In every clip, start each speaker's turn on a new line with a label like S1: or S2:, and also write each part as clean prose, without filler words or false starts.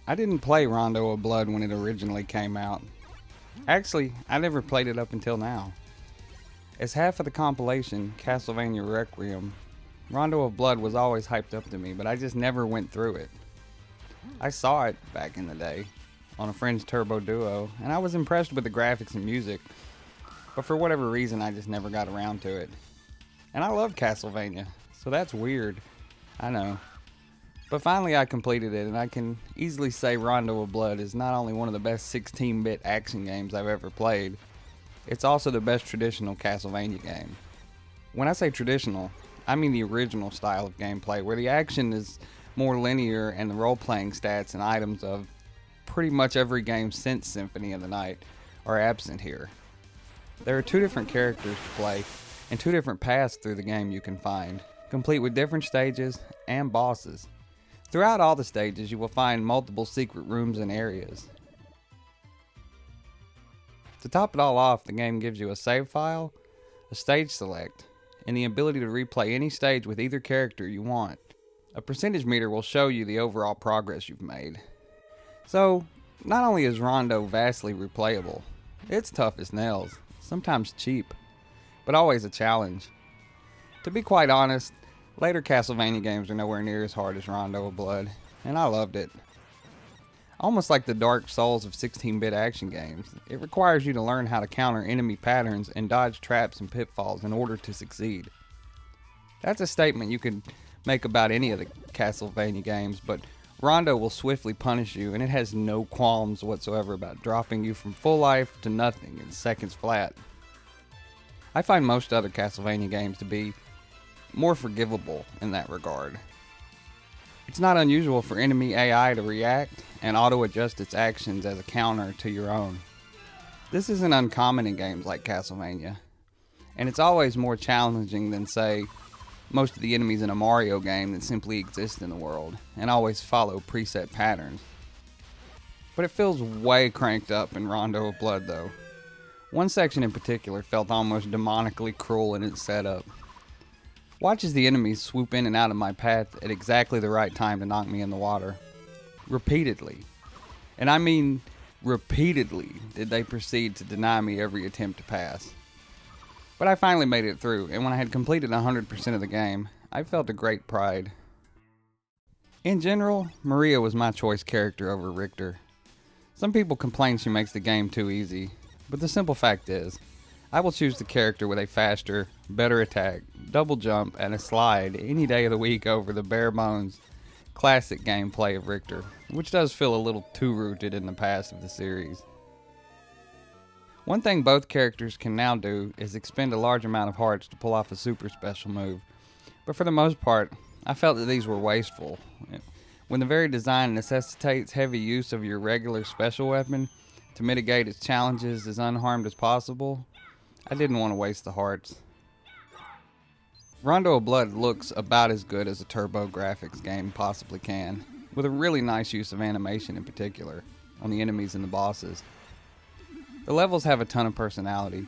S1: I didn't play Rondo of Blood when it originally came out. Actually, I never played it up until now. As half of the compilation, Castlevania Requiem, Rondo of Blood was always hyped up to me, but I just never went through it. I saw it back in the day on a friend's Turbo Duo, and I was impressed with the graphics and music, but for whatever reason I just never got around to it. And I love Castlevania, so that's weird, I know. But finally I completed it, and I can easily say Rondo of Blood is not only one of the best 16-bit action games I've ever played, it's also the best traditional Castlevania game. When I say traditional, I mean the original style of gameplay, where the action is more linear and the role-playing stats and items of pretty much every game since Symphony of the Night are absent here. There are two different characters to play, and two different paths through the game you can find, complete with different stages and bosses. Throughout all the stages, you will find multiple secret rooms and areas. To top it all off, the game gives you a save file, a stage select, and the ability to replay any stage with either character you want. A percentage meter will show you the overall progress you've made. So, not only is Rondo vastly replayable, it's tough as nails, sometimes cheap, but always a challenge. To be quite honest, later Castlevania games are nowhere near as hard as Rondo of Blood, and I loved it. Almost like the Dark Souls of 16-bit action games, it requires you to learn how to counter enemy patterns and dodge traps and pitfalls in order to succeed. That's a statement you could make about any of the Castlevania games, but Rondo will swiftly punish you, and it has no qualms whatsoever about dropping you from full life to nothing in seconds flat. I find most other Castlevania games to be more forgivable in that regard. It's not unusual for enemy AI to react and auto-adjust its actions as a counter to your own. This isn't uncommon in games like Castlevania, and it's always more challenging than, say, most of the enemies in a Mario game that simply exist in the world and always follow preset patterns. But it feels way cranked up in Rondo of Blood though. One section in particular felt almost demonically cruel in its setup. Watch as the enemies swoop in and out of my path at exactly the right time to knock me in the water. Repeatedly. And I mean repeatedly did they proceed to deny me every attempt to pass. But I finally made it through, and when I had completed 100% of the game, I felt a great pride. In general, Maria was my choice character over Richter. Some people complain she makes the game too easy, but the simple fact is, I will choose the character with a faster, better attack, double jump, and a slide any day of the week over the bare bones, classic gameplay of Richter, which does feel a little too rooted in the past of the series. One thing both characters can now do is expend a large amount of hearts to pull off a super special move, but for the most part, I felt that these were wasteful. When the very design necessitates heavy use of your regular special weapon to mitigate its challenges as unharmed as possible, I didn't want to waste the hearts. Rondo of Blood looks about as good as a turbo graphics game possibly can, with a really nice use of animation in particular, on the enemies and the bosses. The levels have a ton of personality.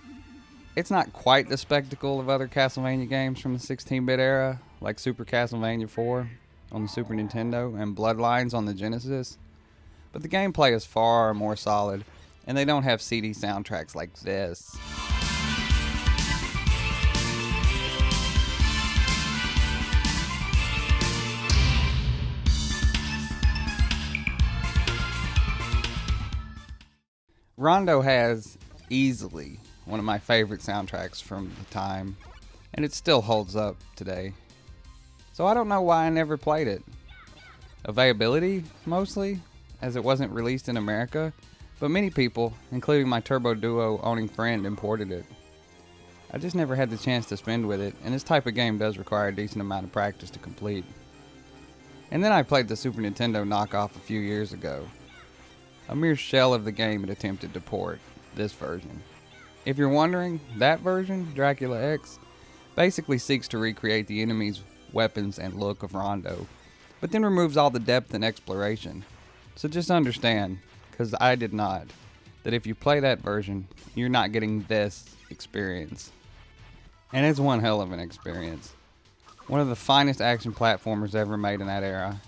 S1: It's not quite the spectacle of other Castlevania games from the 16-bit era, like Super Castlevania 4 on the Super Nintendo and Bloodlines on the Genesis, but the gameplay is far more solid, and they don't have CD soundtracks like this. Rondo has easily one of my favorite soundtracks from the time, and it still holds up today. So I don't know why I never played it. Availability, mostly, as it wasn't released in America, but many people, including my Turbo Duo owning friend, imported it. I just never had the chance to spend with it, and this type of game does require a decent amount of practice to complete. And then I played the Super Nintendo knockoff a few years ago. A mere shell of the game it attempted to port, this version. If you're wondering, that version, Dracula X, basically seeks to recreate the enemy's weapons and look of Rondo, but then removes all the depth and exploration. So just understand, because I did not, that if you play that version, you're not getting this experience. And it's one hell of an experience. One of the finest action platformers ever made in that era,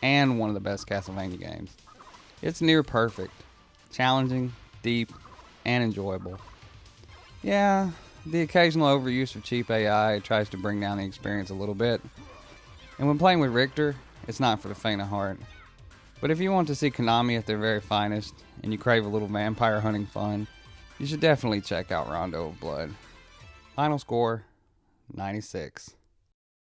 S1: and one of the best Castlevania games. It's near perfect, challenging, deep, and enjoyable. Yeah, the occasional overuse of cheap AI tries to bring down the experience a little bit, and when playing with Richter, it's not for the faint of heart. But if you want to see Konami at their very finest, and you crave a little vampire hunting fun, you should definitely check out Rondo of Blood. Final score, 96.